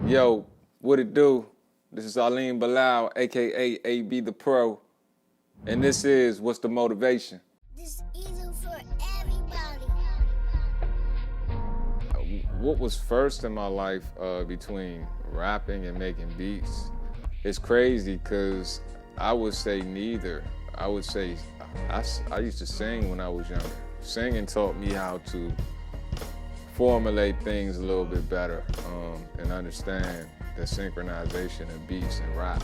Yo, what it do? This is Aleembilal, aka AB the Pro, and this is What's the Motivation? This isn't for everybody. What was first in my life between rapping and making beats? It's crazy because I would say neither. I would say I used to sing when I was younger. Singing taught me how to formulate things a little bit better and understand the synchronization of beats and rap.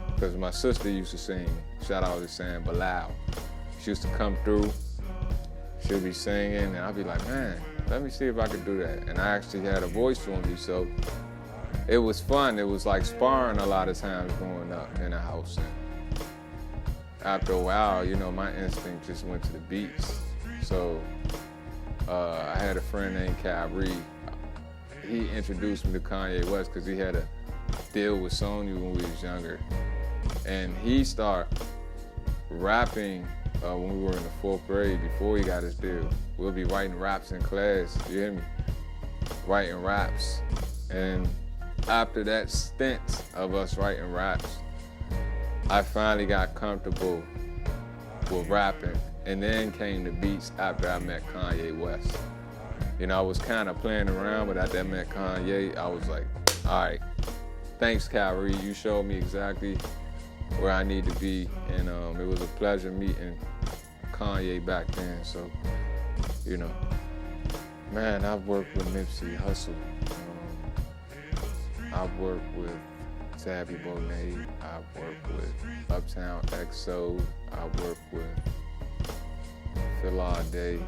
Because my sister used to sing, shout out to Aleembilal. She used to come through, she'll be singing, and I'll be like, man, let me see if I could do that. And I actually had a voice on me, so it was fun. It was like sparring a lot of times growing up in the house. And after a while, you know, my instinct just went to the beats. So I had a friend named Kyrie. He introduced me to Kanye West because he had a deal with Sony when we was younger. And he started rapping when we were in the 4th grade before he got his deal. We'll be writing raps in class, you hear me? Writing raps. And after that stint of us writing raps, I finally got comfortable with rapping. And then came the beats after I met Kanye West. You know, I was kind of playing around, but after I met Kanye, I was like, all right, thanks, Kyrie. You showed me exactly where I need to be. And it was a pleasure meeting Kanye back then. So, you know, man, I've worked with Nipsey Hussle. I've worked with Tabby Bonet. I've worked with Uptown XO. I've worked with Phil all day.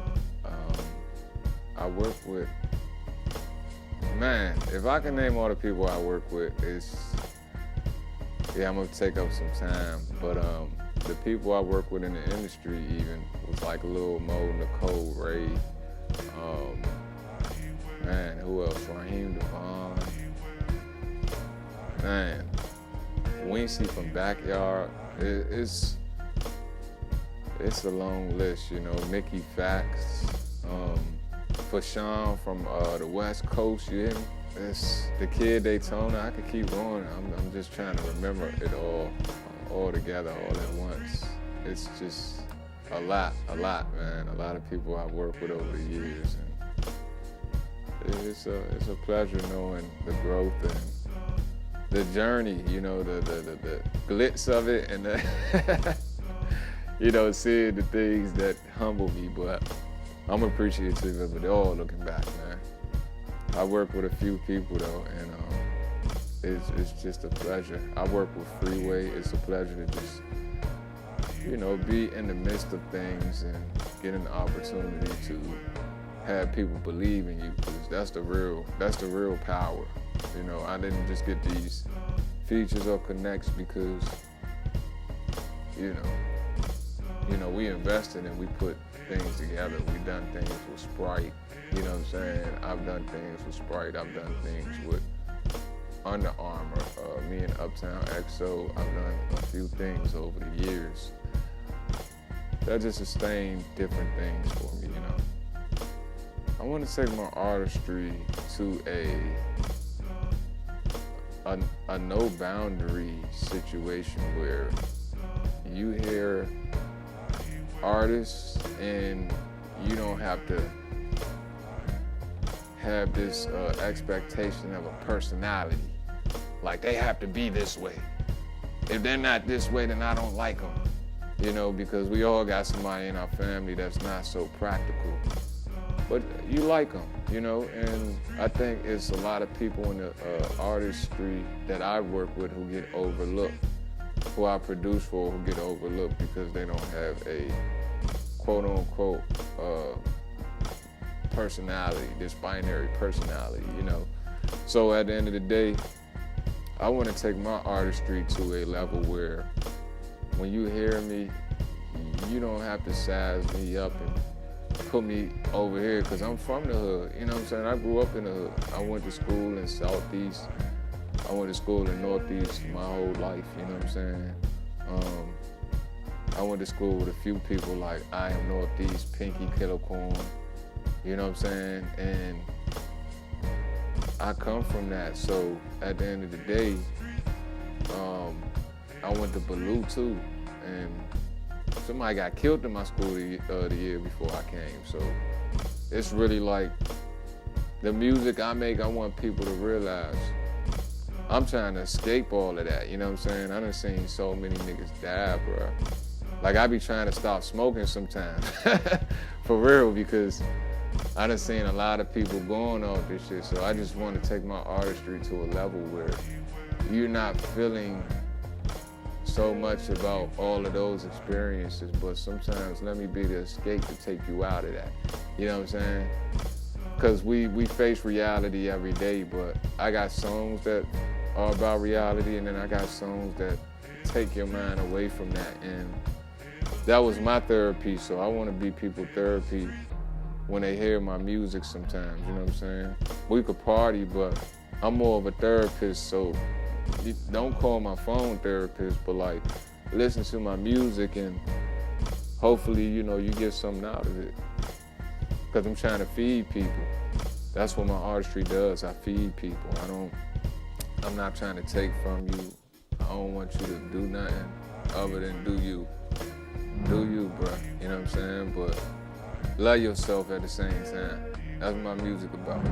I work with, man, if I can name all the people I work with, I'm gonna take up some time. But the people I work with in the industry even was like Lil Mo, Nicole Ray, man, who else? Raheem Devon, man, Wincy from Backyard. It's a long list, you know. Mickey Fax, Fashawn from the West Coast, you hear me? It's the Kid Daytona. I could keep going. I'm just trying to remember it all together, all at once. It's just a lot, man. A lot of people I've worked with over the years, and it's a pleasure knowing the growth and the journey, you know, the glitz of it, and the you know, seeing the things that humble me, but I'm appreciative of it all looking back, man. I work with a few people though, and it's just a pleasure. I work with Freeway. It's a pleasure to just, you know, be in the midst of things and get an opportunity to have people believe in you, because that's the real power. You know, I didn't just get these features or connects because, you know, we invested and we put things together. We done things with Sprite, you know what I'm saying? I've done things with Sprite. I've done things with Under Armour. Me and Uptown XO, I've done a few things over the years that just sustained different things for me, you know. I want to take my artistry to a no boundary situation where you hear artists and you don't have to have this expectation of a personality. Like they have to be this way. If they're not this way, then I don't like them. You know, because we all got somebody in our family that's not so practical. But you like them, you know, and I think it's a lot of people in the artistry that I work with who get overlooked, who I produce for, who get overlooked because they don't have a quote-unquote personality, this binary personality, you know. So at the end of the day, I want to take my artistry to a level where when you hear me, you don't have to size me up and put me over here, because I'm from the hood, you know what I'm saying? I grew up in the hood. I went to school in Southeast. I went to school in Northeast my whole life, you know what I'm saying? I went to school with a few people like I Am Northeast, Pinky Killer Corn, you know what I'm saying? And I come from that. So at the end of the day, I went to Baloo too, and somebody got killed in my school the year before I came. So it's really like the music I make, I want people to realize I'm trying to escape all of that, you know what I'm saying? I done seen so many niggas die, bro. Like, I be trying to stop smoking sometimes, for real, because I done seen a lot of people going off this shit, so I just want to take my artistry to a level where you're not feeling so much about all of those experiences, but sometimes let me be the escape to take you out of that, you know what I'm saying? Because we face reality every day, but I got songs that are about reality, and then I got songs that take your mind away from that. And that was my therapy, so I want to be people's therapy when they hear my music sometimes, you know what I'm saying? We could party, but I'm more of a therapist, so don't call my phone therapist, but like, listen to my music and hopefully, you know, you get something out of it. Because I'm trying to feed people. That's what my artistry does. I feed people. I'm not trying to take from you. I don't want you to do nothing other than do you. Do you, bro. You know what I'm saying? But love yourself at the same time. That's what my music about.